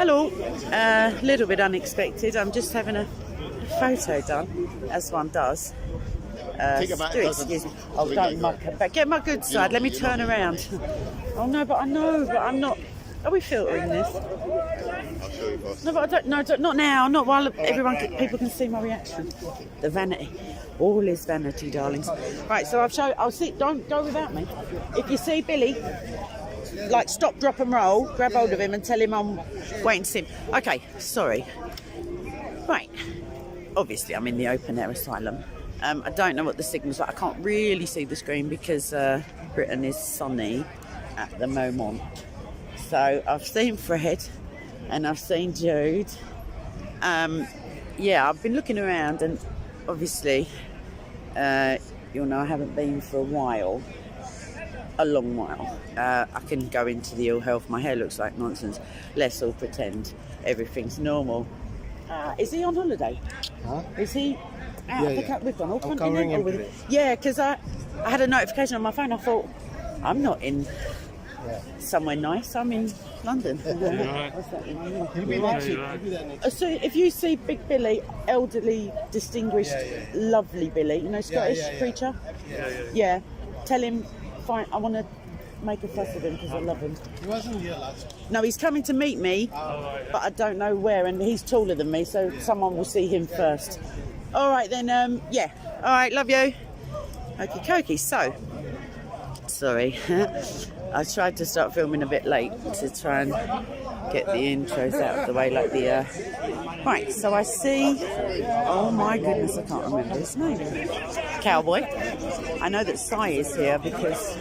Hello, little bit unexpected. I'm just having a photo done, as one does. Excuse me. Oh, don't muck it back. Get my good side. Let me turn around. Oh no, but I'm not. Are we filtering this? I'll show you first. No, but I don't. No, not now. Not while people can see my reaction. The vanity. All is vanity, darlings. Right. So I'll see. Don't go without me. If you see Billy, like stop, drop, and roll. Grab hold of him and tell him I'm waiting to see him. Okay. Sorry. Right. Obviously, I'm in the open air asylum. I don't know what the signal's like. I can't really see the screen because Britain is sunny at the moment. So I've seen Fred and I've seen Jude. Yeah, I've been looking around and obviously, you'll know I haven't been for a long while. I can go into the ill health. My hair looks like nonsense. Let's all pretend everything's normal. Is he on holiday? Huh? Is he out of the cut? We've gone all continental with it. Yeah. Yeah, because I had a notification on my phone. I thought, I'm not in somewhere nice. I'm in London. So if you see Big Billy, elderly, distinguished, lovely Billy, you know, Scottish preacher? Yeah. Tell him, fine, I want to make a fuss of him because I love him. He wasn't here last. No, he's coming to meet me, but I don't know where, and he's taller than me, so someone will see him first. All right then, yeah. All right, love you. Okie dokie. So, sorry. I tried to start filming a bit late to try and get the intros out of the way, like the... Right, so I see... Oh my goodness, I can't remember his name. Cowboy. I know that Si is here because...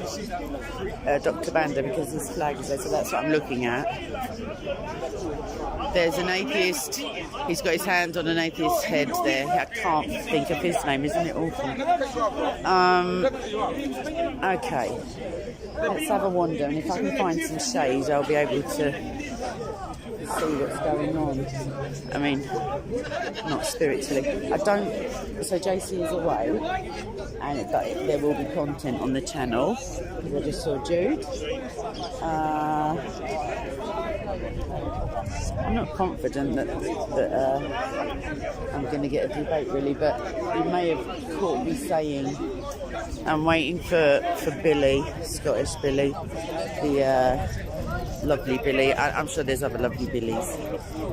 Dr. Banda, because his flag is there, so that's what I'm looking at. There's an atheist. He's got his hand on an atheist's head there. I can't think of his name. Isn't it awful? Okay. Let's have a wander, and if I can find some shade, I'll be able to see what's going on. I mean, not spiritually. I don't... So JC is away, and there will be content on the channel, because I just saw Jude. I'm not confident that I'm going to get a debate, really, but you may have caught me saying I'm waiting for Billy, Scottish Billy, the lovely Billy. I'm sure there's other lovely Billies.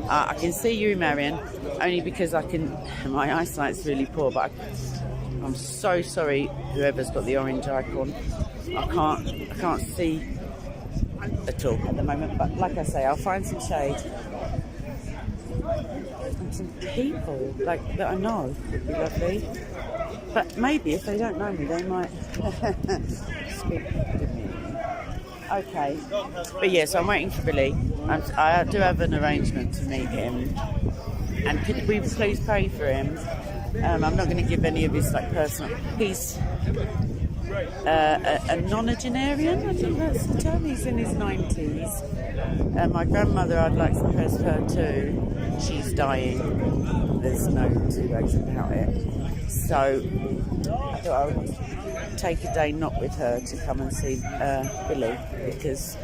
I can see you, Marion, only because my eyesight's really poor, but I'm so sorry whoever's got the orange icon. I can't see at all at the moment, but like I say, I'll find some shade. And some people like that I know would be lovely. But maybe if they don't know me, they might speak to me. Okay. But yes, I'm waiting for Billy. I do have an arrangement to meet him. And could we please pray for him? I'm not going to give any of his personal... He's a nonagenarian, I think that's the term. He's in his 90s. My grandmother, I'd like to press her too. She's dying. There's no two ways about it. So I thought I would take a day not with her to come and see Billy, because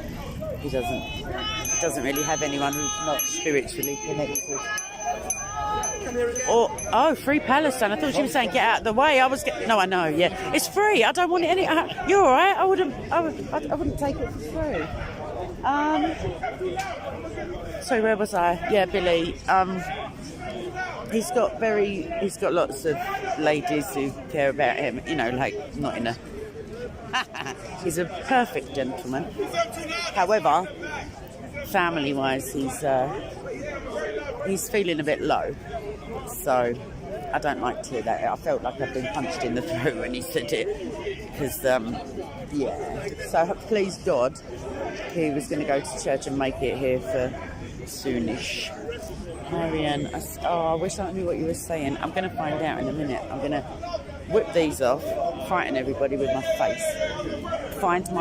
he doesn't really have anyone who's not spiritually connected. Oh, free Palestine. I thought she was saying get out of the way. No, I know. Yeah, it's free. I don't want it any. You're all right. I wouldn't take it for free. Sorry, where was I? Yeah, Billy. He's got lots of ladies who care about him. You know, like not in a. He's a perfect gentleman. However, family-wise, he's feeling a bit low. So I don't like to hear that. I felt like I've been punched in the throat when he said it. Because, yeah. So please God, he was going to go to church and make it here for soonish. Marianne, I wish I knew what you were saying. I'm going to find out in a minute. I'm going to whip these off, frighten everybody with my face. I found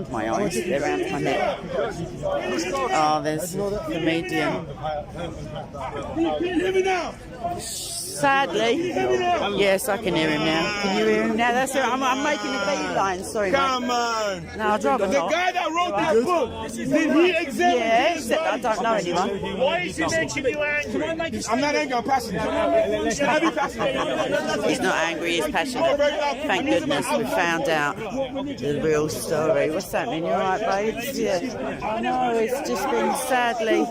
my eyes. They're around my neck. Oh, there's a comedian. Sadly. Yes, I can hear him now. Can you hear him now? That's it. I'm making a beeline. Sorry, mate. Come on. No, I'd rather The not. guy that wrote this book, did he examine Yeah, this? except I don't know anyone. Why is he making you angry? I'm not angry, I'm passionate. Can I be passionate? He's not angry, he's passionate. Thank goodness we found out the real story. What's happening? You alright, babes? Yeah. I know, it's just been sadly,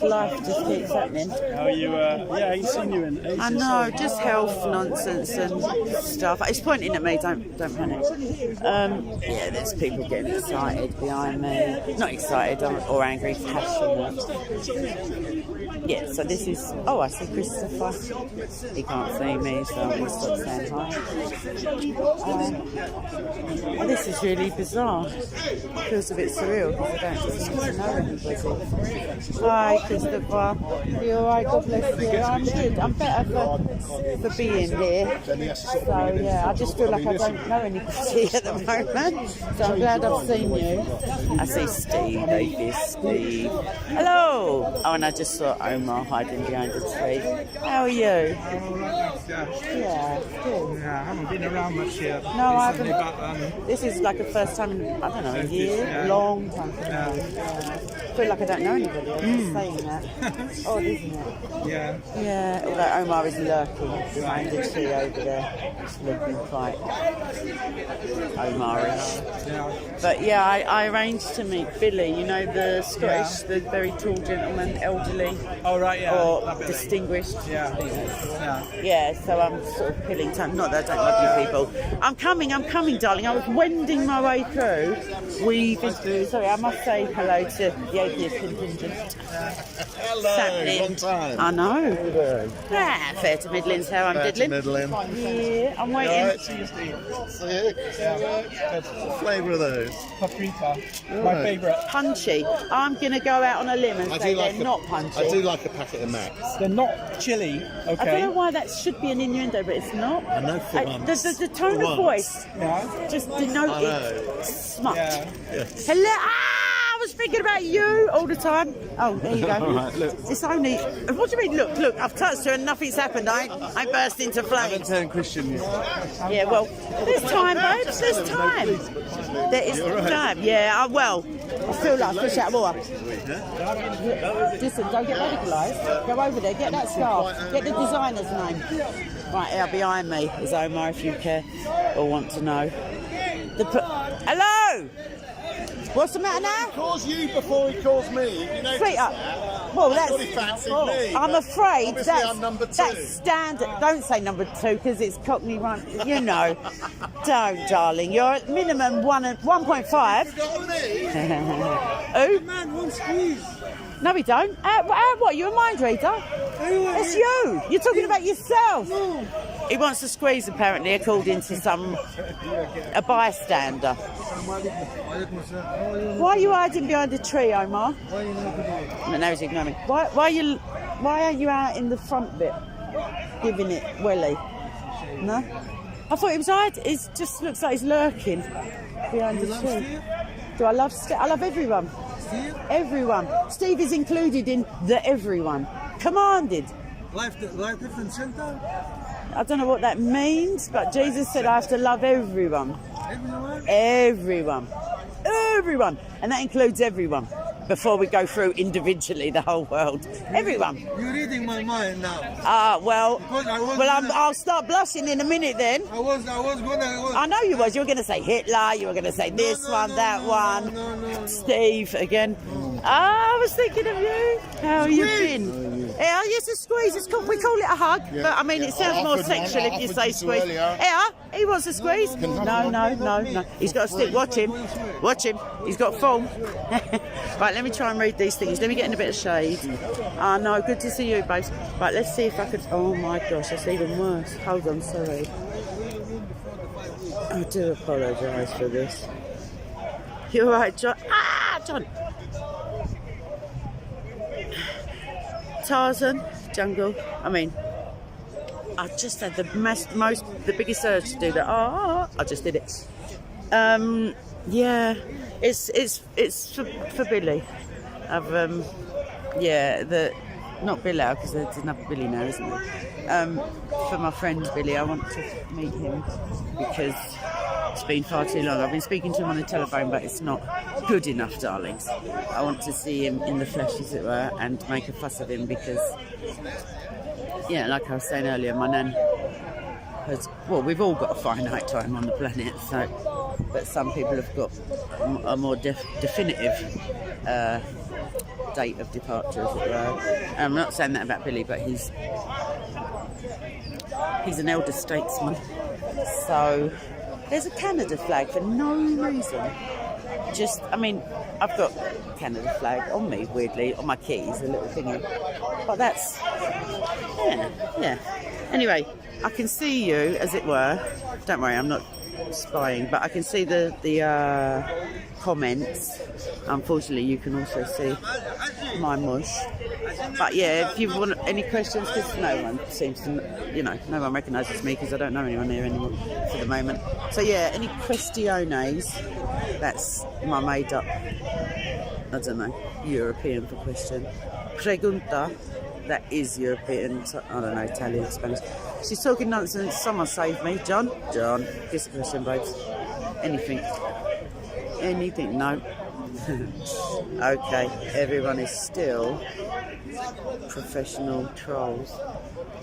life just keeps happening. How are you? Yeah, he's seen you in ages. I know, just health nonsense and stuff. It's pointing at me, don't panic. Yeah, there's people getting excited behind me. Not excited or angry, passionate. Yeah, so this is... Oh, I see Christopher. He can't see me, so I'm going to stop saying hi. This is really bizarre. It feels a bit surreal because I don't seem to know anybody. Hi, Christopher. You alright? God bless you. I'm good. I'm better for being here. So, yeah, I just feel like I don't know anybody at the moment. So I'm glad I've seen you. I see Steve, baby Steve. Hello! Oh, and I just saw Omar hiding behind a tree. How are you? Yeah, good. Yeah, I haven't been around much here. No, I recently, haven't. but This is like the first time in, I don't know, a year, long time. I feel like I don't know anybody. I'm just saying that. Odd, isn't it? yeah, Yeah, although Omar is lurking behind the tree over there, just looking quite Omarish. yeah. But yeah, I arranged to meet Billy, you know, the Scottish, the very tall gentleman, elderly, Oh right, yeah. or Lovely. distinguished. Yeah, yeah. Yeah, so I'm sort of pilling time. Not that I don't love you people. I'm coming, darling. I was wending my way through, weaving through. Sorry, I must say hello to the atheist contingent. Hello, long time. I know. Ah, fair to middlings, how I'm Fair to diddling. middling. Yeah, I'm waiting. Right. See you. What's the flavour of those? Paprika, my favourite. Punchy. I'm going to go out on a limb and say they're a, not punchy. I do like a packet of Max. They're not chili, I don't okay? know why that should be an innuendo, but it's not. I know for once. The tone For of once. voice Yeah, just I denoted know. smut. yeah. Hello. I was thinking about you all the time. Oh, there you go. All right, look. It's only. What do you mean? Look, I've touched her and nothing's happened. I burst into flames. Turned Christian yet. Yeah, well, there's time, babes. There's time. There is time. Yeah, well, I feel like a fish out of water. Listen, don't get radicalised. Go over there, get that scarf, get the designer's name. Right, here behind me is Omar, if you care or want to know. Hello! What's the matter now? Calls you before he calls me. You know, Sweetheart. Well, I thought he fancied me, I'm but afraid obviously that's, I'm number two. that's standard. Don't say number 2 because it's Cockney run. You know. Don't, darling. You're at minimum 1.5. Who? Man, one squeeze. No, we don't. What? You a mind reader? It's you. You're talking about yourself. He wants to squeeze, apparently, according to a bystander. Why are you hiding behind a tree, Omar? No, he's ignoring me. Why aren't you out in the front bit, giving it welly? No? I thought he was hiding. It just looks like he's lurking behind the tree. Do I love Steve? I love everyone. Everyone. Steve is included in the everyone. Commanded. Life different center. I don't know what that means, but Jesus said I have to love everyone. Everyone. Everyone. Everyone. And that includes everyone. Before we go through individually the whole world. Everyone. You're reading my mind now. Well, Because I was I'll start blushing in a minute then. I was gonna. I know you was. You were going to say Hitler. You were going to say this one. No. Steve again. I was thinking of you. How have you been? Yeah, yes, a squeeze. It's called, we call it a hug, but I mean, it sounds more sexual if you say squeeze. Yeah, he wants a squeeze. No. He's got a stick. Watch him. He's got form. Right, let me try and read these things. Let me get in a bit of shade. No, good to see you, babes. Right, let's see if I could. Oh my gosh, that's even worse. Hold on, sorry. I do apologise for this. You're right, John. John. Tarzan, jungle. I mean, I just had the biggest urge to do that. I just did it. Yeah, it's for Billy. not Bilal, because there's another Billy now, isn't there? For my friend Billy, I want to meet him because it's been far too long. I've been speaking to him on the telephone, but it's not good enough, darlings. I want to see him in the flesh, as it were, and make a fuss of him because, yeah, like I was saying earlier, my nan has, well, we've all got a finite time on the planet, so, but some people have got a more definitive date of departure, as it were. I'm not saying that about Billy, but he's an elder statesman. So there's a Canada flag for no reason. Just, I mean, I've got Canada flag on me, weirdly, on my keys, a little thingy. But that's, yeah. Anyway, I can see you, as it were. Don't worry, I'm not spying, but I can see the comments. Unfortunately, you can also see my mush. But yeah, if you want any questions, because no one seems to, no one recognises me because I don't know anyone here anymore for the moment. So yeah, any questiones, that's my made up, I don't know, European for question. Pregunta, that is European, I don't know, Italian, Spanish. She's talking nonsense, someone save me. John, guess a question, babes. Anything, no. Okay, everyone is still professional trolls.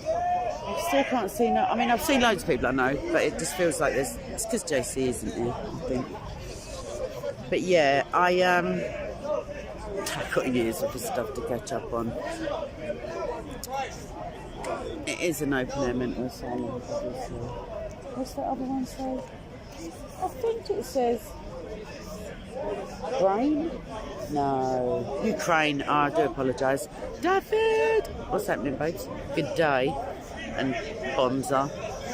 I still can't see no. I mean, I've seen loads of people I know, but it just feels like it's because JC isn't here, I think. But yeah, I've got years of stuff to catch up on. It is an open air mental asylum, obviously. What's that other one say? I think it says Ukraine? No. Ukraine. Oh, I do apologise. David! What's happening, babes? Good day. And Bonza.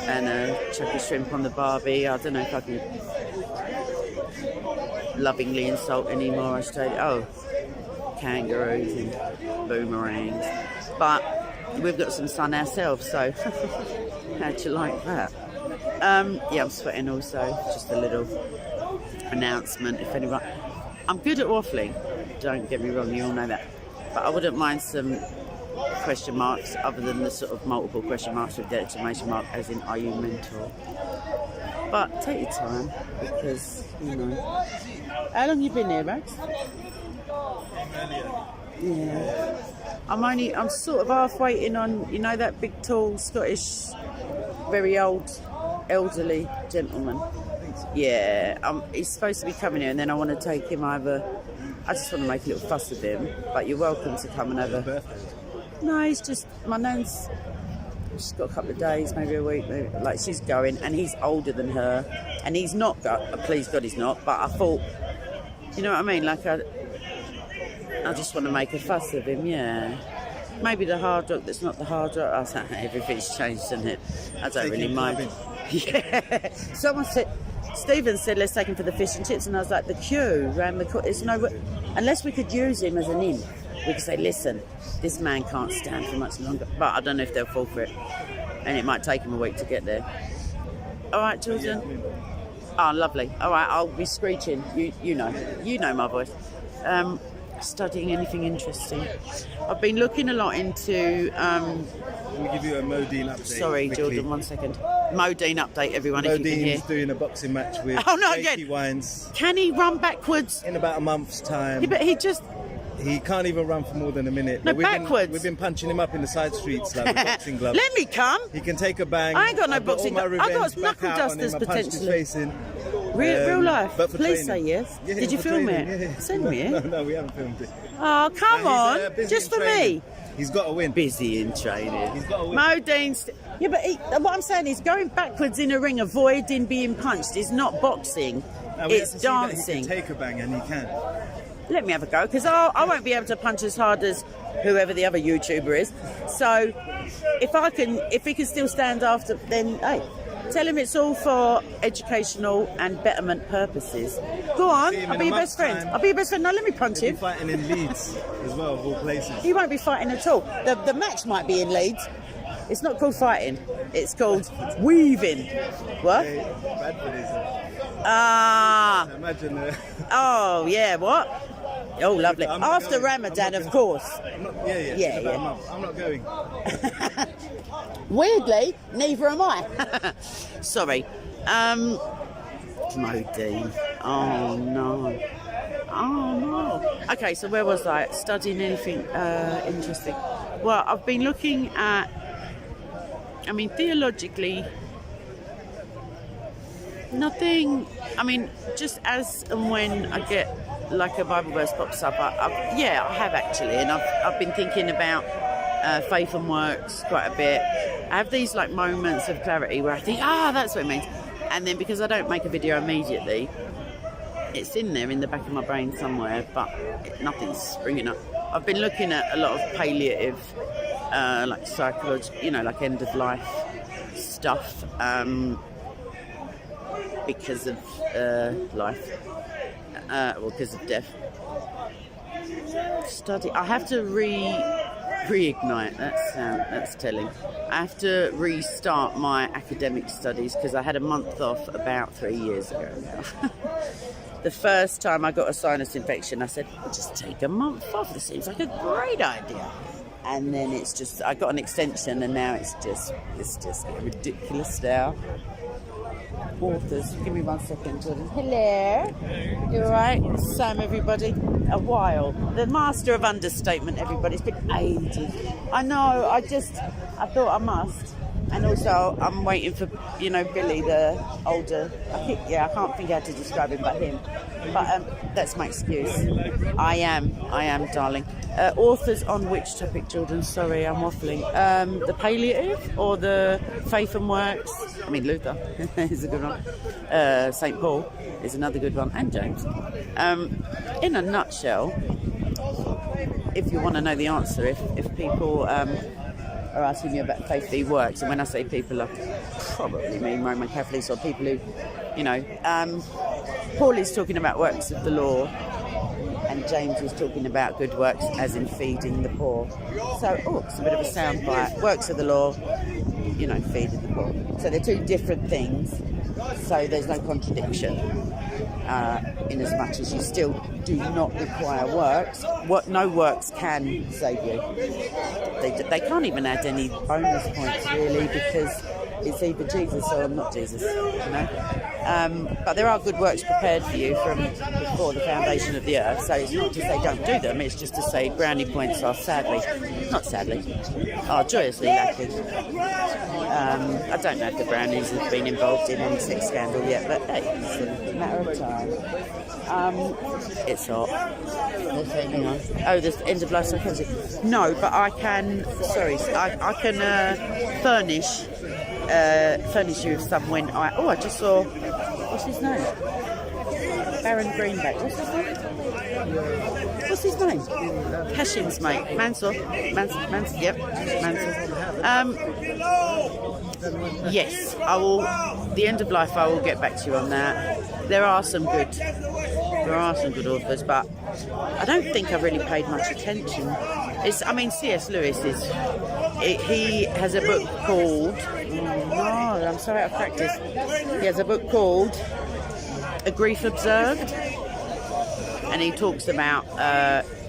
And a chucky shrimp on the barbie. I don't know if I can lovingly insult any more Australia. Oh, kangaroos and boomerangs. But we've got some sun ourselves, so how'd you like that? Yeah, I'm sweating also. Just a little announcement, if anyone. I'm good at waffling, don't get me wrong, you all know that, but I wouldn't mind some question marks other than the sort of multiple question marks with the exclamation mark, as in, are you mental? But take your time, because how long you been here, Max? Yeah, I'm sort of half waiting on, that big tall Scottish very old elderly gentleman. Yeah, he's supposed to be coming here, and then I want to take him either. I just want to make a little fuss of him, but you're welcome to come and have a. No, he's just my nan's. She's got a couple of days, maybe a week. Maybe, like she's going, and he's older than her, and he's not. Please God, he's not. But I thought, you know what I mean? Like I just want to make a fuss of him. Yeah. Maybe the Hard Rock that's not the Hard Rock. Everything's changed, isn't it? I don't really mind. Yeah. Someone said. Stephen said, let's take him for the fish and chips, and I was like, the queue around the it's no, unless we could use him as an in, we could say, listen, this man can't stand for much longer, but I don't know if they'll fall for it, and it might take him a week to get there. All right, Jordan. Oh, lovely. All right, I'll be screeching. You know my voice. Studying anything interesting. I've been looking a lot into. Let me give you a Modine update. Sorry, quickly. Jordan, 1 second. Modine update, everyone, if you can hear. Modine's doing a boxing match with again. Wines Can he run backwards? in about a month's time. Yeah, but he just. He can't even run for more than a minute. No, But backwards. We've been punching him up in the side streets like with boxing gloves. Let me come. He can take a bang. I ain't got no I've got boxing all my gloves. I've got revenge back knuckle out on him. dusters I punched his potentially. face in. Real life. But for Please training. say yes. Yeah, Did you for film training, it? yeah. Send me it. No, we haven't filmed it. Oh, come He's, on. busy Just in for training. me. He's got to win. Busy in training. He's got to win. Modine's. Yeah, but what I'm saying is going backwards in a ring, avoiding being punched, is not boxing. Now, we It's have to see that dancing. He can take a bang, and he can. Let me have a go, because I won't be able to punch as hard as whoever the other YouTuber is. So if he can still stand after, then hey, tell him it's all for educational and betterment purposes. Go on, See him I'll in be a your best month's friend. time. I'll be your best friend. No, let me punch He'll him. be fighting in Leeds as well, of all places. He won't be fighting at all. The match might be in Leeds. It's not called fighting. It's called weaving. What? Hey, Bradford is. Ah. Imagine. Oh yeah. What? Oh, lovely. After Ramadan, of course. Yeah. I'm not going. Weirdly, neither am I. Sorry. Modine. Oh no. Okay, so where was I? Studying anything interesting? Well, I've been looking at, I mean, theologically, nothing. I mean, just as and when I get like a Bible verse pops up, I have actually, and I've been thinking about faith and works quite a bit. I have these like moments of clarity where I think, that's what it means, and then because I don't make a video immediately, it's in there in the back of my brain somewhere, but nothing's springing up. I've been looking at a lot of palliative, like psychology, like end of life stuff, because of life, or because of death. Study. I have to reignite. That's telling. I have to restart my academic studies because I had a month off about 3 years ago now. The first time I got a sinus infection, I said, I'll just take a month off. This seems like a great idea. And then I got an extension, and now it's just getting ridiculous now. Authors, give me 1 second, Jordan. Hello. You all right? Sam, everybody. A while. The master of understatement, everybody. It's been ages. I know, I thought I must. And also, I'm waiting for, Billy, the older. I can't think how to describe him, but him. But that's my excuse. I am, darling. Authors on which topic, Jordan? Sorry, I'm waffling. The palliative or the faith and works? I mean, Luther is a good one. St. Paul is another good one, and James. In a nutshell, if you want to know the answer, if people are asking me about faith v works, and when I say people, I probably mean Roman Catholics or people who, Paul is talking about works of the law, and James is talking about good works as in feeding the poor. So, it's a bit of a sound bite. Works of the law, feeding the poor. So they're two different things, so there's no contradiction. In as much as you still do not require works. No works can save you. They can't even add any bonus points really, because it's either Jesus or not Jesus, But there are good works prepared for you from before the foundation of the earth. So it's not to say don't do them. It's just to say brownie points are joyously lacking. I don't know if the brownies have been involved in any sex scandal yet, but hey, it's a matter of time. It's hot. Hang on. Oh, there's end of life psychology. No, but I can. Sorry, I can furnish you with some when I just saw. What's his name? Baron Greenback. What's his name? Hashim's mate. Mansour. Yep. Mansour. Yes, I will. The end of life, I will get back to you on that. There are some good authors, but I don't think I've really paid much attention. C.S. Lewis is. He has a book called. I'm so out of practice. He has a book called A Grief Observed, and he talks about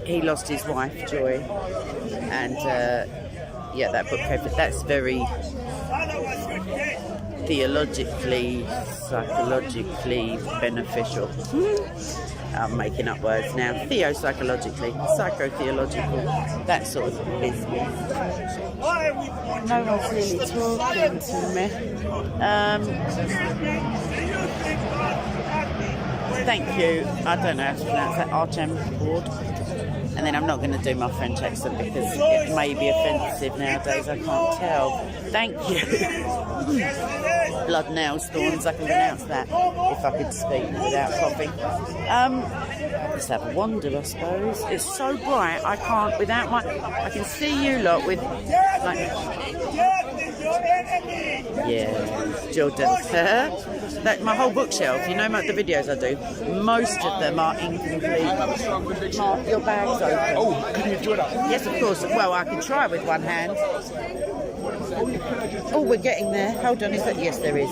he lost his wife Joy, and that book. That's very theologically, psychologically beneficial. I'm making up words now. Theopsychologically, psychotheological, that sort of business. No one's really talking to me. Thank you. I don't know how to pronounce that. Archem board. And then I'm not going to do my French accent because it may be offensive nowadays. I can't tell. Thank you. Blood, nails, thorns. I can pronounce that if I could speak without coughing. Let's have a wander, I suppose. It's so bright. I can't without my. I can see you lot with like. Yeah, Jordan. My whole bookshelf, the videos I do, most of them are incomplete. Mark, your bag's open. Oh, can you do it up? Yes, of course. Well, I can try with one hand. Oh, we're getting there. Hold on, is that? Yes, there is.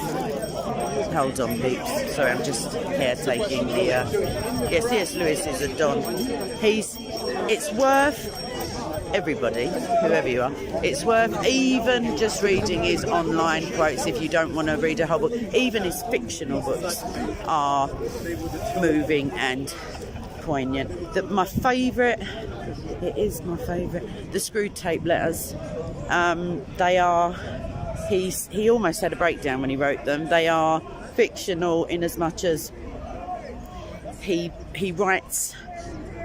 Hold on, peeps. Sorry, I'm just caretaking the. Yes, C.S. Lewis is a don. It's worth everybody, whoever you are. It's worth even just reading his online quotes if you don't want to read a whole book. Even his fictional books are moving and poignant. My favourite. It is my favourite. The Screw Tape Letters. They are. He almost had a breakdown when he wrote them. They are fictional in as much as he writes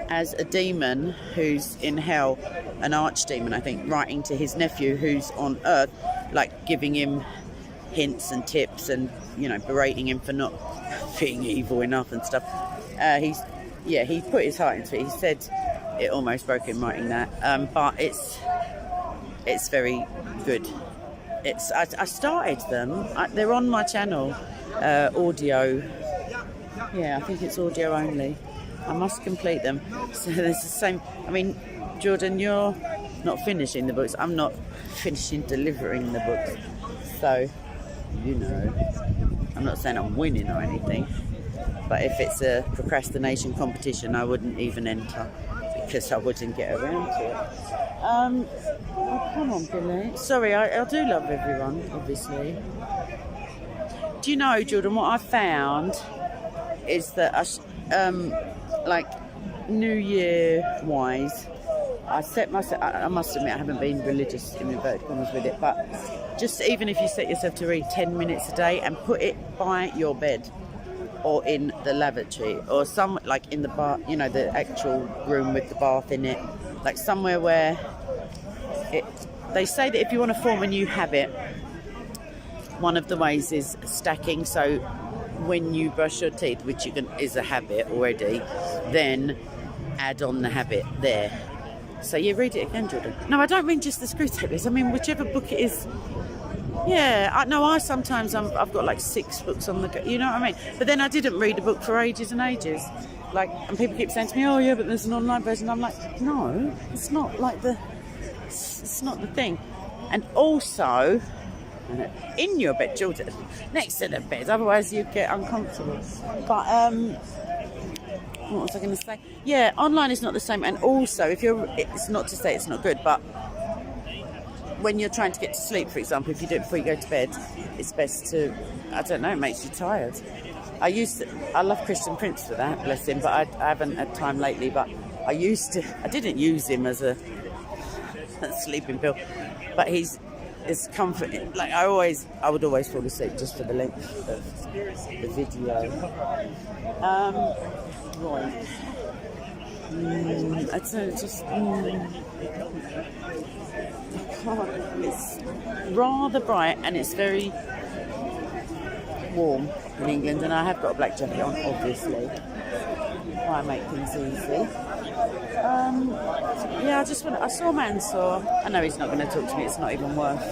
as a demon who's in hell, an archdemon, I think, writing to his nephew who's on Earth, like giving him hints and tips and, you know, berating him for not being evil enough and stuff. He put his heart into it. He said it almost broke him writing that, but it's very good. I started them. They're on my channel, audio. Yeah, I think it's audio only. I must complete them. So there's the same. I mean, Jordan, you're not finishing the books. I'm not finishing delivering the books. So, you know, I'm not saying I'm winning or anything. But if it's a procrastination competition, I wouldn't even enter because I wouldn't get around to it. Oh, come on, Billy. Sorry, I do love everyone, obviously. Do you know, Jordan, what I found is that like New Year wise, I set myself. I must admit, I haven't been religious in inverted commas with it, but just even if you set yourself to read 10 minutes a day and put it by your bed or in the lavatory or some like in the bath, you know, the actual room with the bath in it, like somewhere where they say that if you want to form a new habit, one of the ways is stacking. So when you brush your teeth, which is a habit already, then add on the habit there. So you read it again, Jordan. No, I don't mean just the Screw Tape Letters. I mean whichever book it is. Yeah, I've got like 6 books on the go, you know what I mean? But then I didn't read a book for ages and ages. Like, and people keep saying to me, oh yeah, but there's an online version. I'm like, no, it's not like it's not the thing. And also, in your bed, Jordan, next to the bed, otherwise you get uncomfortable. But what was I going to say? Yeah, online is not the same. And also, it's not to say it's not good, but when you're trying to get to sleep, for example, if you do it before you go to bed, it's best to, I don't know, it makes you tired. I love Christian Prince for that, bless him, but I haven't had time lately. But I didn't use him as a sleeping pill, but it's comforting. Like I would always fall asleep just for the length of the video. Right. I'd say it's rather bright and it's very warm in England, and I have got a black jacket on, obviously. Why make things easy? Yeah, I saw Mansour. I know he's not going to talk to me. It's not even worth.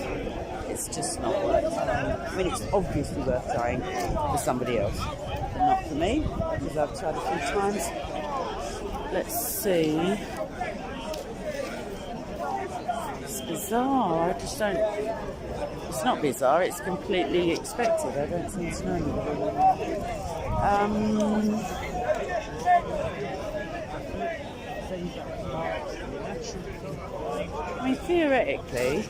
It's just not worth. I mean, it's obviously worth trying for somebody else, but not for me, because I've tried a few times. Let's see. It's bizarre. I just don't. It's not bizarre. It's completely expected. I don't seem to know anybody. I mean, theoretically,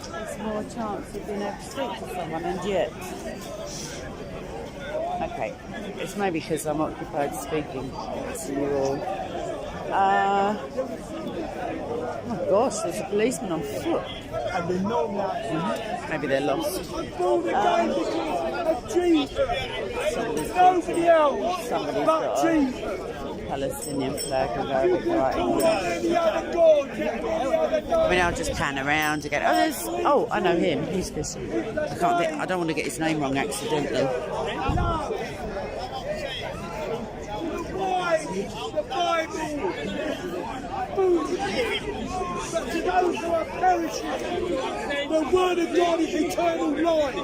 there's more chance of being able to speak to someone, and yet. Okay, it's maybe because I'm occupied speaking to you all. Oh my gosh, there's a policeman on foot. Maybe they're lost. Somebody's got a Palestinian flag with Arabic writing. I mean, I'll just pan around again. Oh, I know him. He's Christian. I don't want to get his name wrong accidentally. The Bible, but to those who are perishing, the word of God is eternal life.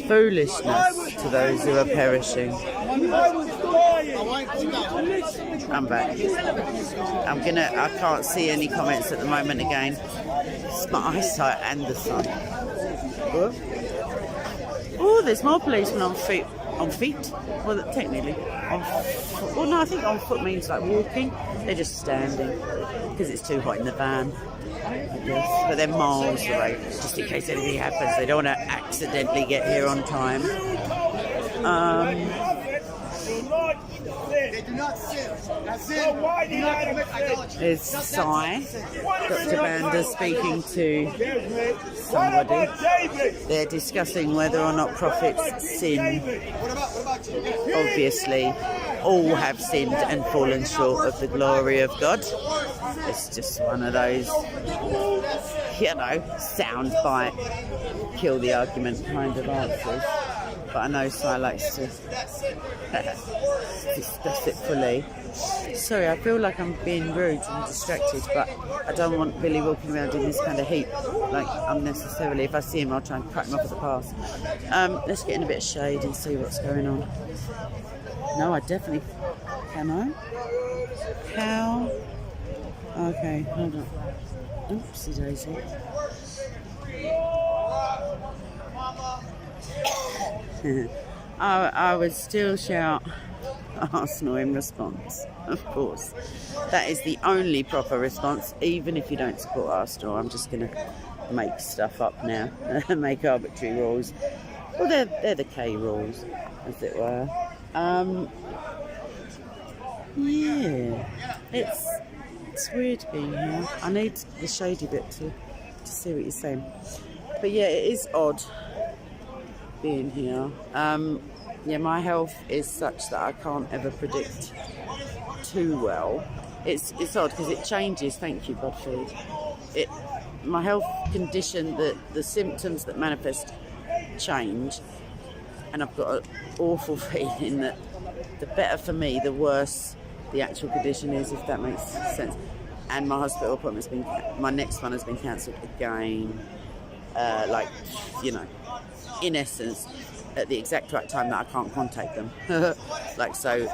Foolishness to those who are perishing. I was dying. I'm back. I can't see any comments at the moment again. It's my eyesight and the sun. Oh, there's more policemen on feet. On feet? Well, technically. Well, no, I think on foot means like walking. They're just standing because it's too hot in the van, I guess. But they're miles away, just in case anything happens. They don't want to accidentally get here on time. They do not sin. That's it. There's Sai, Dr. Banda speaking to somebody. They're discussing whether or not prophets sin. Obviously, all have sinned and fallen short of the glory of God. It's just one of those, soundbite, kill the argument kind of answers. But I know Sai likes to discuss it fully. Sorry, I feel like I'm being rude and distracted, but I don't want Billy walking around in this kind of heat, like unnecessarily. If I see him, I'll try and cut him off at the pass. Let's get in a bit of shade and see what's going on. No, I definitely... Can I? How? Okay, hold on. Oopsie daisy. I would still shout Arsenal in response, of course. That is the only proper response, even if you don't support Arsenal. I'm just going to make stuff up now, make arbitrary rules. Well, they're the K rules, as it were. Yeah, it's weird being here. I need the shady bit to see what you're saying. But yeah, it is odd being here. Yeah, my health is such that I can't ever predict too well. It's odd because it changes. Thank you, Godfrey. My health condition, the symptoms that manifest change, and I've got an awful feeling that the better for me, the worse the actual condition is, if that makes sense. And my hospital appointment's my next one has been cancelled again. In essence, at the exact right time that I can't contact them. So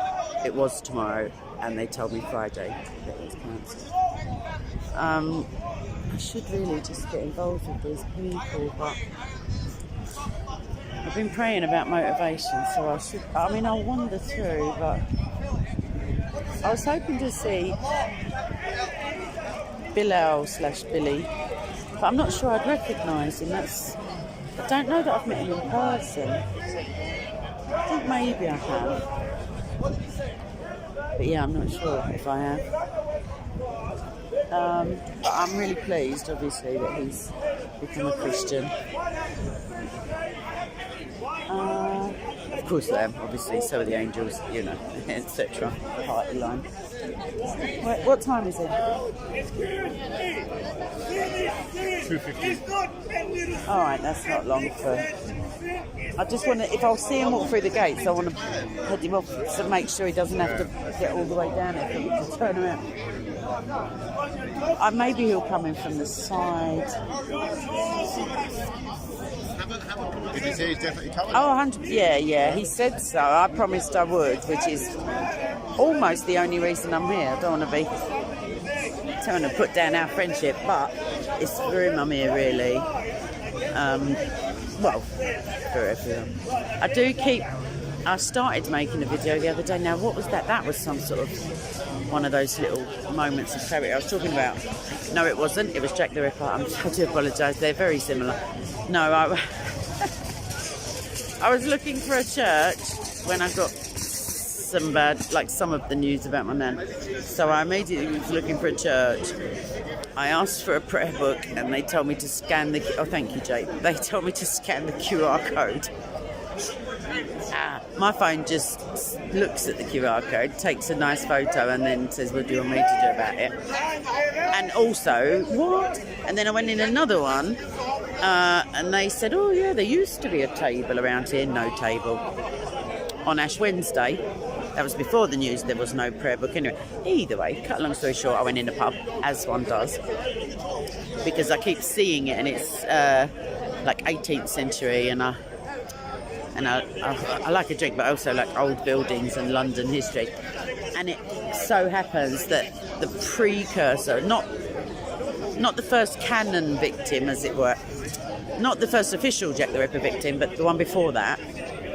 it was tomorrow, and they told me Friday that it was cancelled. I should really just get involved with these people, but I've been praying about motivation, so I'll wander through, but I was hoping to see Bilal/Billy, but I'm not sure I'd recognise him. I don't know that I've met him in person. I think maybe I have. But yeah, I'm not sure if I have. But I'm really pleased, obviously, that he's become a Christian. Of course I am, obviously, so are the angels, etc. Party line. What time is it? 2:50. Alright, that's not long for... I just want to, if I'll see him walk through the gates, I want to head him off to make sure he doesn't have to get all the way down here for me to turn around. Maybe he'll come in from the side. Did you say he's definitely coming? Oh, 100%. Yeah, he said so. I promised I would, which is almost the only reason I'm here. I don't want to put down our friendship, but it's for him I'm here, really. For everyone. I started making a video the other day. Now, what was that? That was some sort of one of those little moments of clarity I was talking about. No, it wasn't. It was Jack the Ripper. I do apologise. They're very similar. No, I was looking for a church when I got some of the news about my nan. So I immediately was looking for a church. I asked for a prayer book, and they told me to scan the... Oh, thank you, Jake. They told me to scan the QR code. My phone just looks at the QR code, takes a nice photo, and then says, what do you want me to do about it? And also, what? And then I went in another one, and they said, oh yeah, there used to be a table around here. No table. On Ash Wednesday, that was before the news, there was no prayer book anyway. Either way, cut a long story short, I went in a pub, as one does, because I keep seeing it, and it's 18th century, and I like a drink, but also like old buildings and London history. And it so happens that the precursor, not not the first canon victim, as it were. Not the first official Jack the Ripper victim, but the one before that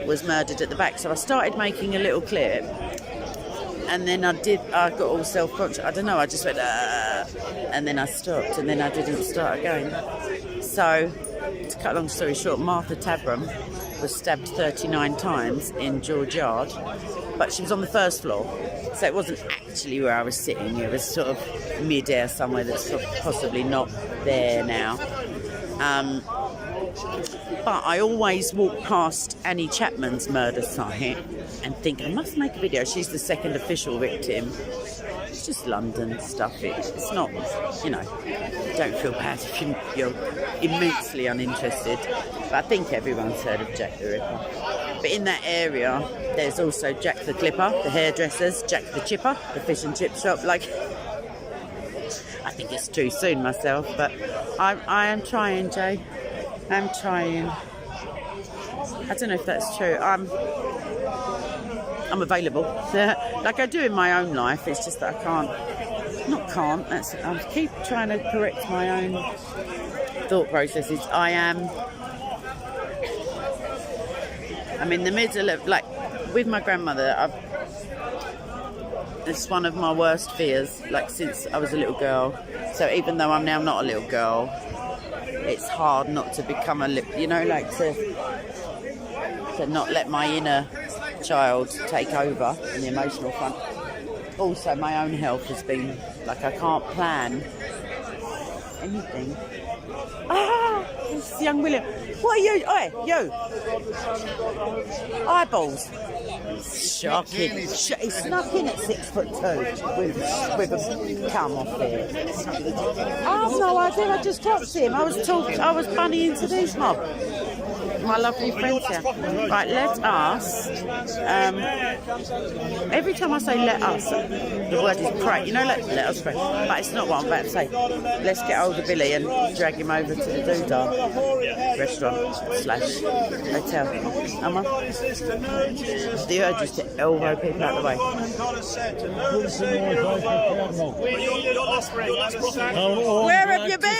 was murdered at the back. So I started making a little clip, and then I got all self-conscious. I don't know, I just went, and then I stopped, and then I didn't start again. So, to cut a long story short, Martha Tabram was stabbed 39 times in George Yard, but she was on the first floor, so it wasn't actually where I was sitting. It was sort of mid-air somewhere that's possibly not there now. But I always walk past Annie Chapman's murder site and think, I must make a video. She's the second official victim. It's just London stuff. It's not, you know, don't feel bad if you're immensely uninterested. But I think everyone's heard of Jack the Ripper. But in that area, there's also Jack the Clipper, the hairdressers, Jack the Chipper, the fish and chip shop. Like, I think it's too soon myself, but I am trying, Jay. I'm trying. I don't know if that's true. I'm available, like I do in my own life. It's just that I can't. I keep trying to correct my own thought processes. I'm in the middle of, like, with my grandmother. It's one of my worst fears, like, since I was a little girl. So even though I'm now not a little girl, it's hard not to become like to not let my inner child take over in the emotional front. Also, my own health has been, like, I can't plan anything. It's young William. What are you? Oi, you. Eyeballs. Shocking. He snuck in at 6'2" with a cum off there. I have no idea. I just talked to him. I was bunny into these mob. My lovely friends here. Right, let us. Every time I say let us, the word is pray. You know, let us pray. But it's not what I'm about to say. Let's get hold of Billy and drag him over to the Doodah restaurant/hotel. Emma? The urge is to elbow people out of the way. Where have you been?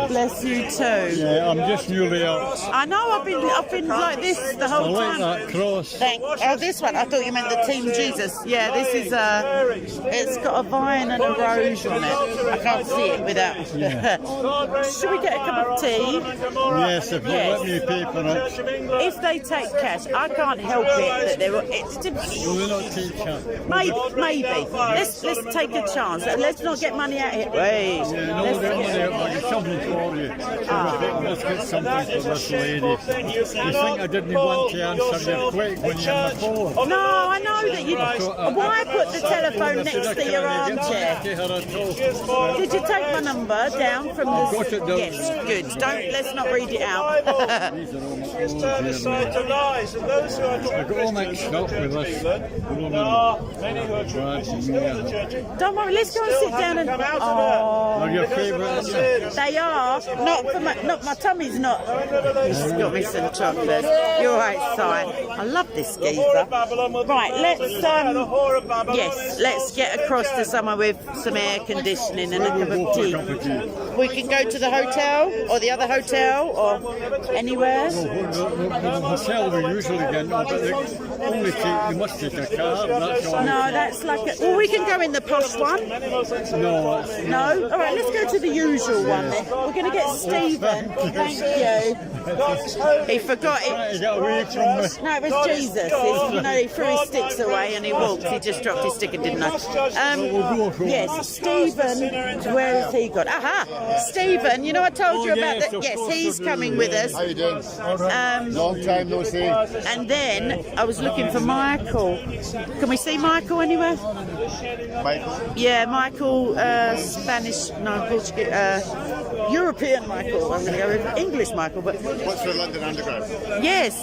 Bless you too. Yeah, I'm just newly out. I know, I've been like this the whole I time. like that cross. This one. I thought you meant the Team Jesus. Yeah, this is it's got a vine and a rose on it. I can't see it without. Should we get a cup of tea? Yes, if you let me pay for it. If they take cash, I can't help it that they're. Will they not take cash? Maybe. Let's take a chance. Let's not get money out here. Wait. Yeah, no, we'll get money out. I'll get something for you. Let's get something for this lady. You think I didn't want to answer you quick when you're on the phone? No, I know that you. Why put the telephone next to your armchair? Did you take my number down from the? Got it down. Yes, good. Let's not read it out. I got all mixed up with this woman. Don't worry. Let's go and sit down and. Are your favourite? They are. Not my tummy's not. He's got me some chocolate. You're right, Si. I love this geezer. Right, let's get across to somewhere with some air conditioning and a cup of tea. We can go to the hotel or the other hotel or anywhere. The hotel we usually get, but you must take a car. That's all. No, that's like well, we can go in the posh one. No. No? All right, let's go to the usual one then. We're going to get Stephen. Thank you. He forgot it. Get away from me. No, it was Jesus. He threw his sticks away and he walked. He just dropped his stick and didn't know. Yes, Stephen. Where has he gone? Aha! Stephen, you know I told you about that. Yes, he's coming with us. How you doing? Long time no see. And then I was looking for Michael. Can we see Michael anywhere? Michael? Yeah, Michael, Spanish, no, Portuguese, European Michael. I'm going to go with English Michael, but What's for London Underground? yes.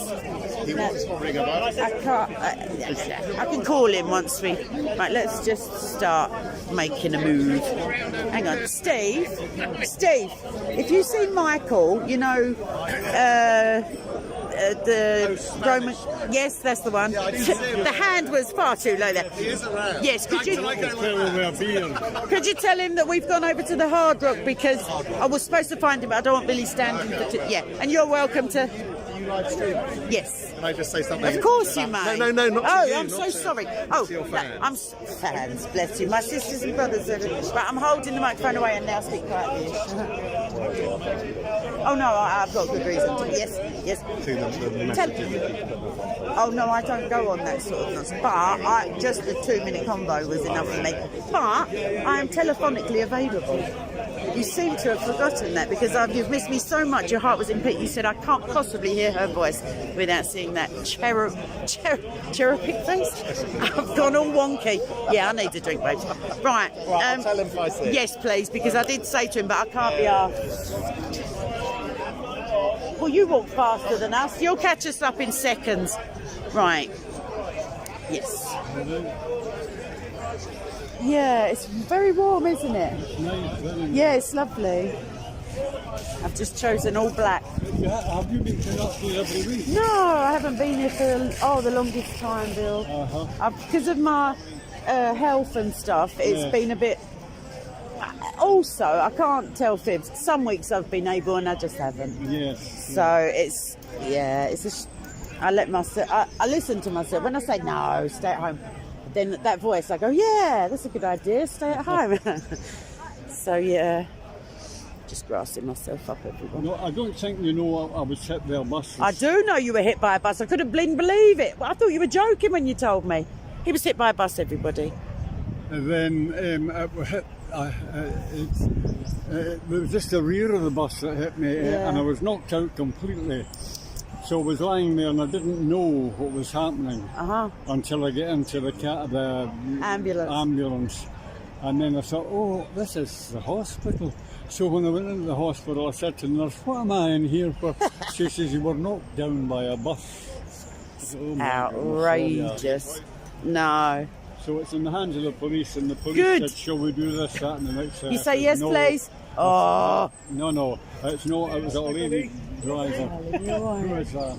He wants to ring about. I can't. I can call him once we. Right, let's just start making a move. Hang on, Steve. If you see Michael, you know, the Roman. Yes, that's the one. I didn't see him. The hand was far too low there. He is around. Yes, could you beard. could you tell him that we've gone over to the Hard Rock because I was supposed to find him, but I don't want Billy standing for yeah. And you're welcome to. You live stream. Yes. Can I just say something? Of course you may. No, not to Oh, you, I'm not so to- sorry. not Oh, to your fans. fans, bless you. My sisters and brothers are. But I'm holding the microphone away and now speak quietly. Oh no, I've got good reason to. Yes. Oh no, I don't go on that sort of nonsense. But just the 2-minute convo was enough for me. But I am telephonically available. You seem to have forgotten that because you've missed me so much. Your heart was in pit. You said I can't possibly hear her voice without seeing that cherubic face. I've gone all wonky. Yeah, I need a drink, babe. Right. I'll tell him if I see it. Yes, please, because I did say to him, but I can't be asked. Well, you walk faster than us. You'll catch us up in seconds. Right. Yes. Yeah, it's very warm, isn't it? Yeah, it's lovely. I've just chosen all black. Have you been to Knoxville every week? No, I haven't been here for the longest time, Bill. Because of my health and stuff, it's been a bit. Also, I can't tell fibs. Some weeks I've been able and I just haven't. Yes. So it's I let myself. I listen to myself when I say no, stay at home. Then that voice, I go, yeah, that's a good idea. Stay at home. So yeah, just grassing myself up, everyone. No, I don't think you know I was hit by a bus. I do know you were hit by a bus. I couldn't believe it. I thought you were joking when you told me. He was hit by a bus, everybody. And then it hit. It was just the rear of the bus that hit me, and I was knocked out completely. So I was lying there and I didn't know what was happening until I get into the ambulance. And then I thought, oh, this is the hospital. So when I went into the hospital, I said to the nurse, what am I in here for? She says, you were knocked down by a bus. Oh, outrageous. No. So it's in the hands of the police, and the police said, shall we do this, that, and the next thing? You say yes, please? Oh. No, it's not. It was a lady driver. Who is that?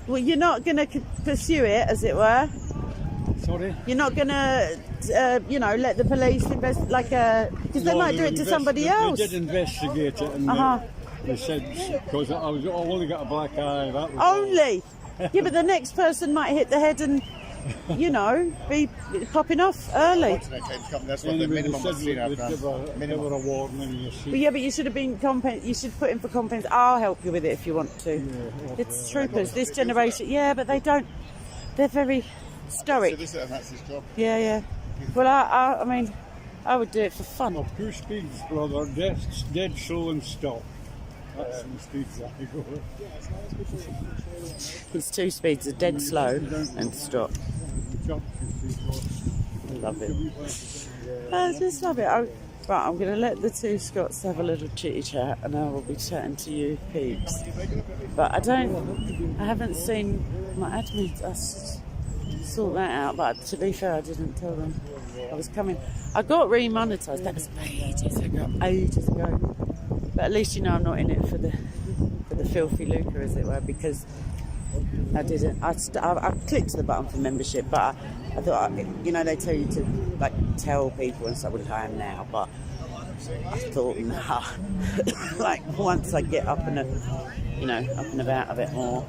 Well, you're not going to pursue it, as it were? Sorry? You're not going to, let the police invest, because they might do it to somebody else. They did investigate it, and they said, because I only got a black eye. That was only? Yeah, but the next person might hit the head and, be popping off early. That's what the minimum was seen Give her a warning. You see. But yeah, but you should have been you should put in for compensation. I'll help you with it if you want to. It's troopers. This generation, but they don't. They're very stoic. That's his job. Yeah. Well, I mean, I would do it for fun. Of 2 speeds, brother. Dead, slow and stop. That's the speeds that you go. It's 2 speeds: a dead slow and stop. Love it. I just love it. Right, I'm going to let the 2 Scots have a little chitty chat, and I will be chatting to you peeps. But I haven't seen my admin. Sort that out. But to be fair, I didn't tell them I was coming. I got remonetised. That was ages ago. But at least I'm not in it for the filthy lucre, as it were, because I didn't. I clicked the button for membership, but I thought, they tell you to tell people and stuff, which I am now. But I thought, nah. Once I get up and about a bit more.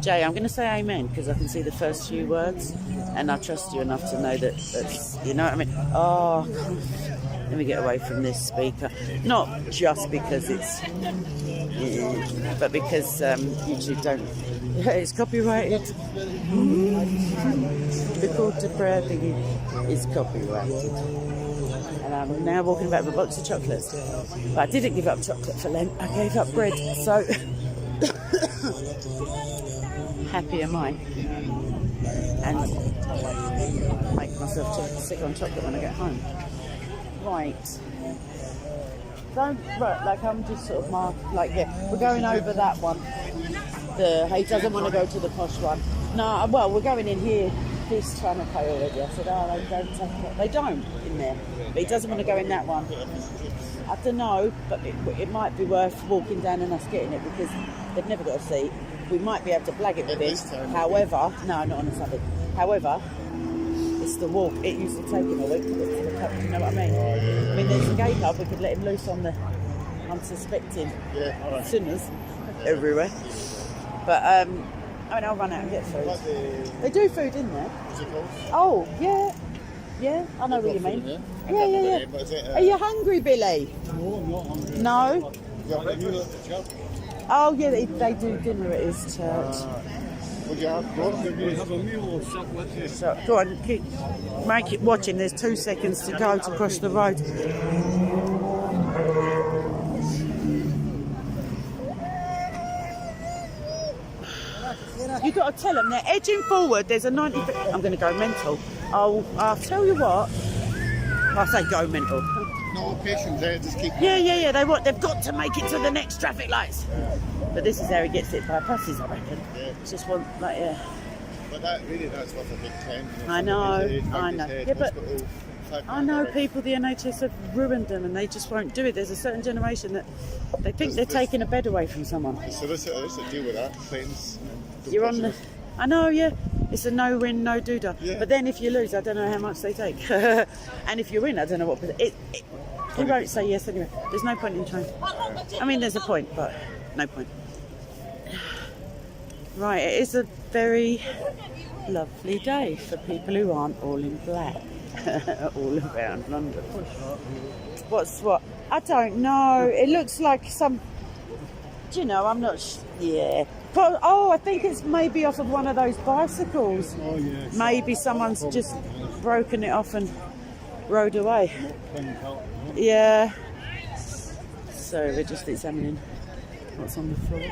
Jay, I'm going to say amen because I can see the first few words, and I trust you enough to know that's, you know what I mean? Oh, let me get away from this speaker. Not just because it's, but because YouTube don't. It's copyrighted. The call to prayer thingy is copyrighted. And I'm now walking about with a box of chocolates. But I didn't give up chocolate for Lent. I gave up bread. So happy am I. And make myself sick on chocolate when I get home. Right. I'm just sort of we're going over that one. He doesn't want to go to the posh one. No, well, we're going in here. He's trying to pay already. I said, they don't take it. They don't in there. But he doesn't want to go in that one. I don't know, but it might be worth walking down and us getting it because they've never got a seat. we might be able to blag it with This it. time, However, no, not on a Sunday. However, it's the walk. It used to take him a week to get to the pub. You know what I mean? I mean, there's a gay pub. We could let him loose on the unsuspecting sinners everywhere. But I mean, I'll run out and get food. They do food in there. What's it called? Oh, yeah. Yeah, I know what you mean. Yeah, Yeah. But is it, Are you hungry, Billy? No, I'm not hungry. No? you have a meal at the church? Oh, yeah, they do dinner at his church. Would you have brought Did we have a meal or something with you? So, go on, make it watching. There's 2 seconds to go to cross the road. You've got to tell them they're edging forward. There's a 90. I'm going to go mental. I'll tell you what. I say go mental. no patience there, just keep Yeah. They've got to make it to the next traffic lights. But this is how he gets it bypasses, I reckon. Yeah. It's just one like But that's worth a big 10. You I know. Head, Yeah, but hospital, I know people, the NHS have ruined them and they just won't do it. There's a certain generation that they think they're taking a bed away from someone. The solicitors that deal with that, claims. You're on the... I know, yeah. It's a no-win, no-doodah. Yeah. But then if you lose, I don't know how much they take. And if you win, I don't know what... He won't say yes anyway. There's no point in trying. I mean, there's a point, but no point. Right, it is a very lovely day for people who aren't all in black. All around London. What's what? I don't know. It looks like some... Do you know, I'm not... Yeah. But, I think it's maybe off of one of those bicycles. Oh, yes. Maybe someone's just broken it off and rode away. Yeah. So we're just examining what's on the floor.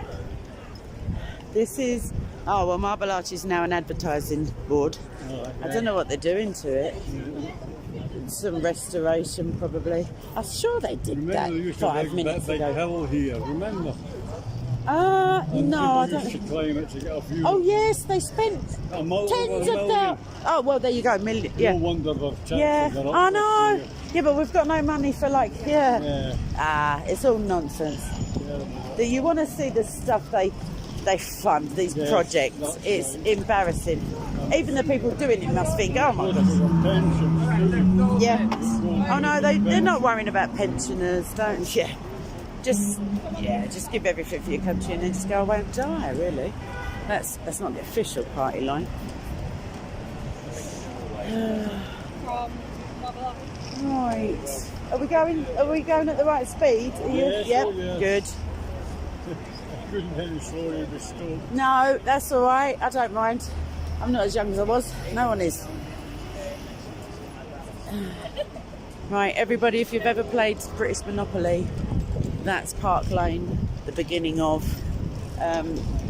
This is... Oh, well, Marble Arch is now an advertising board. I don't know what they're doing to it. Some restoration, probably. I'm sure they did Remember, that there used 5 to be minutes that big ago. hill here, remember? No, I People used to don't... climb it to get a view. Oh, yes, they spent A mil- tens a of million. thousands. Oh, well, there you go, million. No Yeah. wonder their chances Yeah, are up I this know. year. Yeah, but we've got no money for Yeah. it's all nonsense. You want to see the stuff they fund, these Yes, projects. that's It's right. embarrassing. Even the people doing it must think, oh my God. Pensions, Yeah. Oh no, they're not worrying about pensioners, don't you? Just give everything for your country and then just go away and die, really. That's not the official party line. Right. Are we going at the right speed? Are you? Yes, Yep. oh, yes. Good. I couldn't any slower the stove. No, that's all right. I don't mind. I'm not as young as I was. No one is. Right, everybody, if you've ever played British Monopoly, that's Park Lane, the beginning of.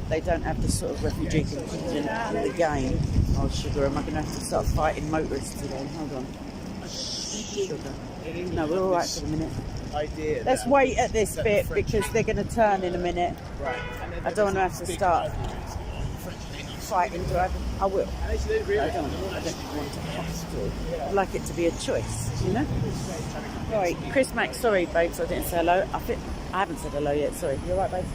They don't have the sort of refugee contingent in the game. Oh, sugar, am I going to have to start fighting motorists today? Hold on. Sugar. No, we're all right for the minute. idea. Let's wait at this bit because they're going to turn in a minute. Right. I don't want to have to start fighting driving. I will. I don't want to have to. I'd like it to be a choice, you know? Right, Chris Mack, sorry babes, I didn't say hello. I haven't said hello yet, sorry. You alright, babes?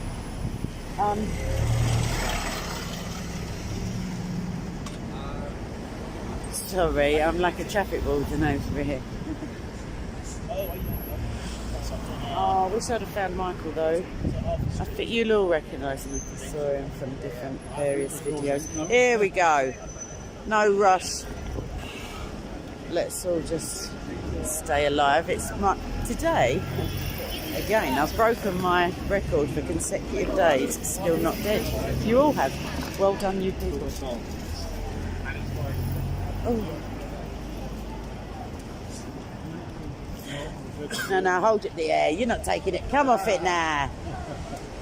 Sorry, I'm like a traffic warden over here. Oh, I wish I'd have found Michael though. I think you'll all recognise him if you saw him from different various videos. Here we go. No rush. Let's all just stay alive. It's today. Again, I've broken my record for consecutive days. Still not dead. You all have. Well done, you people. Oh. No, hold it there. You're not taking it. Come off it now.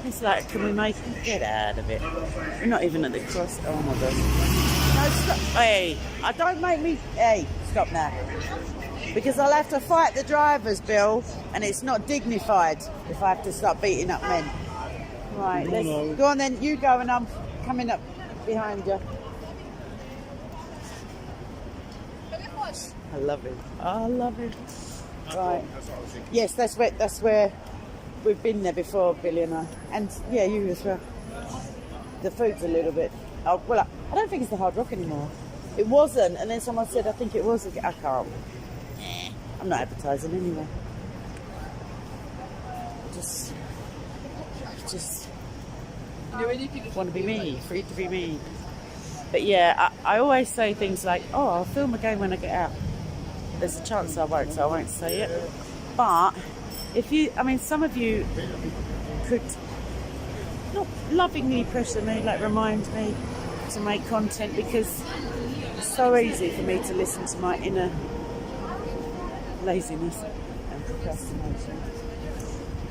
It's like, can we make it? Get out of it. We're not even at the cross. Oh my God. No, stop. Hey, don't make me. Hey, stop now. Because I'll have to fight the drivers, Bill, and it's not dignified if I have to start beating up men. Right, let's go on then. You go, and I'm coming up behind you. I love it. I love it. Right. Yes, that's where we've been there before, Billy and I. And yeah, you as well. the food's a little bit. Oh, well, I don't think it's the Hard Rock anymore. It wasn't, and then someone said, I think it was. I can't. I'm not advertising anyway. Just want to be me, free to be me. But yeah, I always say things like, oh, I'll film again when I get out. There's a chance I won't, so I won't say it. But if you, I mean, some of you could not lovingly pressure me, like remind me to make content, because it's so easy for me to listen to my inner laziness and procrastination.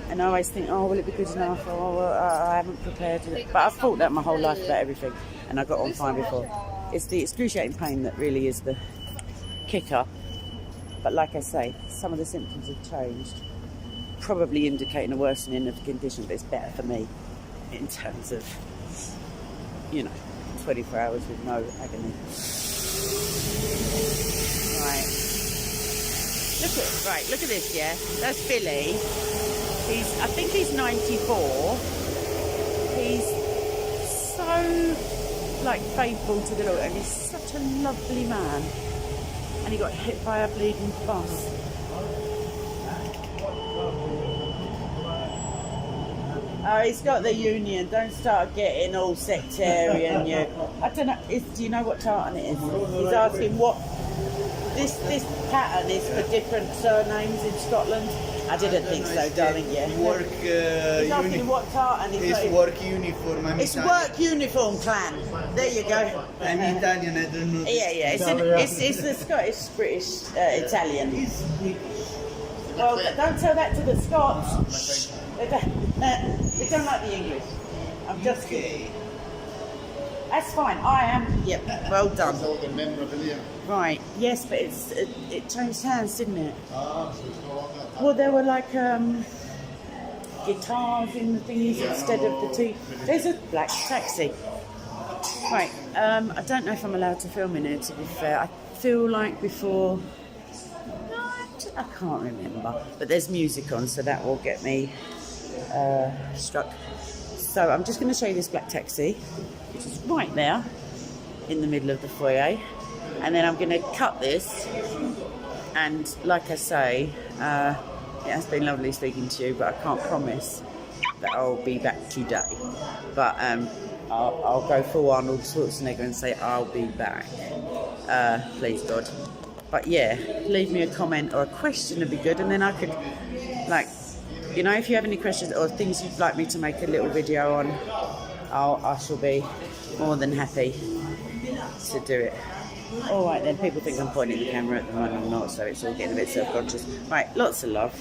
And I always think, oh, will it be good enough? Oh, well, I haven't prepared it. But I've thought that my whole life about everything, and I got on fine before. It's the excruciating pain that really is the kicker. But like I say, some of the symptoms have changed, probably indicating a worsening of the condition, but it's better for me in terms of, 24 hours with no agony. Look at this, yeah? That's Billy. I think he's 94. He's so, faithful to the Lord, and he's such a lovely man. And he got hit by a bleeding bus. Oh, he's got the union. Don't start getting all sectarian, you. I don't know. Do you know what tartan it is? He's asking what this pattern is for different surnames in Scotland. I didn't think so, darling. Yeah. He's asking what tartan is. It's work uniform. It's work uniform clan. There you go. I'm Italian. I don't know. Yeah. It's the Scottish, British, Italian. Well, don't tell that to the Scots. They don't like the English. I'm just kidding. That's fine. I am. Yep. Well done. All the memorabilia. Right. Yes, but it changed hands, didn't it? Well, there were guitars in the thingies instead of the two. There's a black taxi. Right. I don't know if I'm allowed to film in here, to be fair. I feel like before. I can't remember. But there's music on, so that will get me struck. So I'm just going to show you this black taxi, which is right there in the middle of the foyer. And then I'm going to cut this. And like I say, it has been lovely speaking to you, but I can't promise that I'll be back today. But I'll go full Arnold Schwarzenegger and say I'll be back. Please, God. But yeah, leave me a comment or a question would be good, and then I could, if you have any questions or things you'd like me to make a little video on, I shall be more than happy to do it. All right then, people think I'm pointing the camera at the moment. I'm not, so it's all getting a bit self-conscious. Right, lots of love.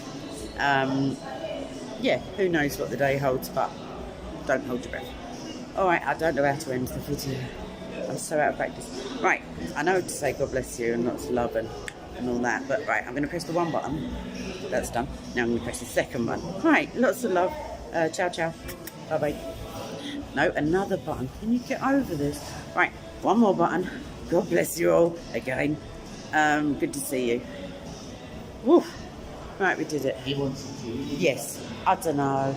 Yeah, who knows what the day holds, but don't hold your breath. All right, I don't know how to end the video. I'm so out of practice. Right, I know to say God bless you and lots of love and all that, but right, I'm going to press the one button. That's done. Now I'm going to press the second one. Right, lots of love. Ciao, ciao. Bye-bye. No, another button. Can you get over this? Right, one more button. God bless you all again. Good to see you. Woo. Right, we did it. He wants to. Yes, I don't know.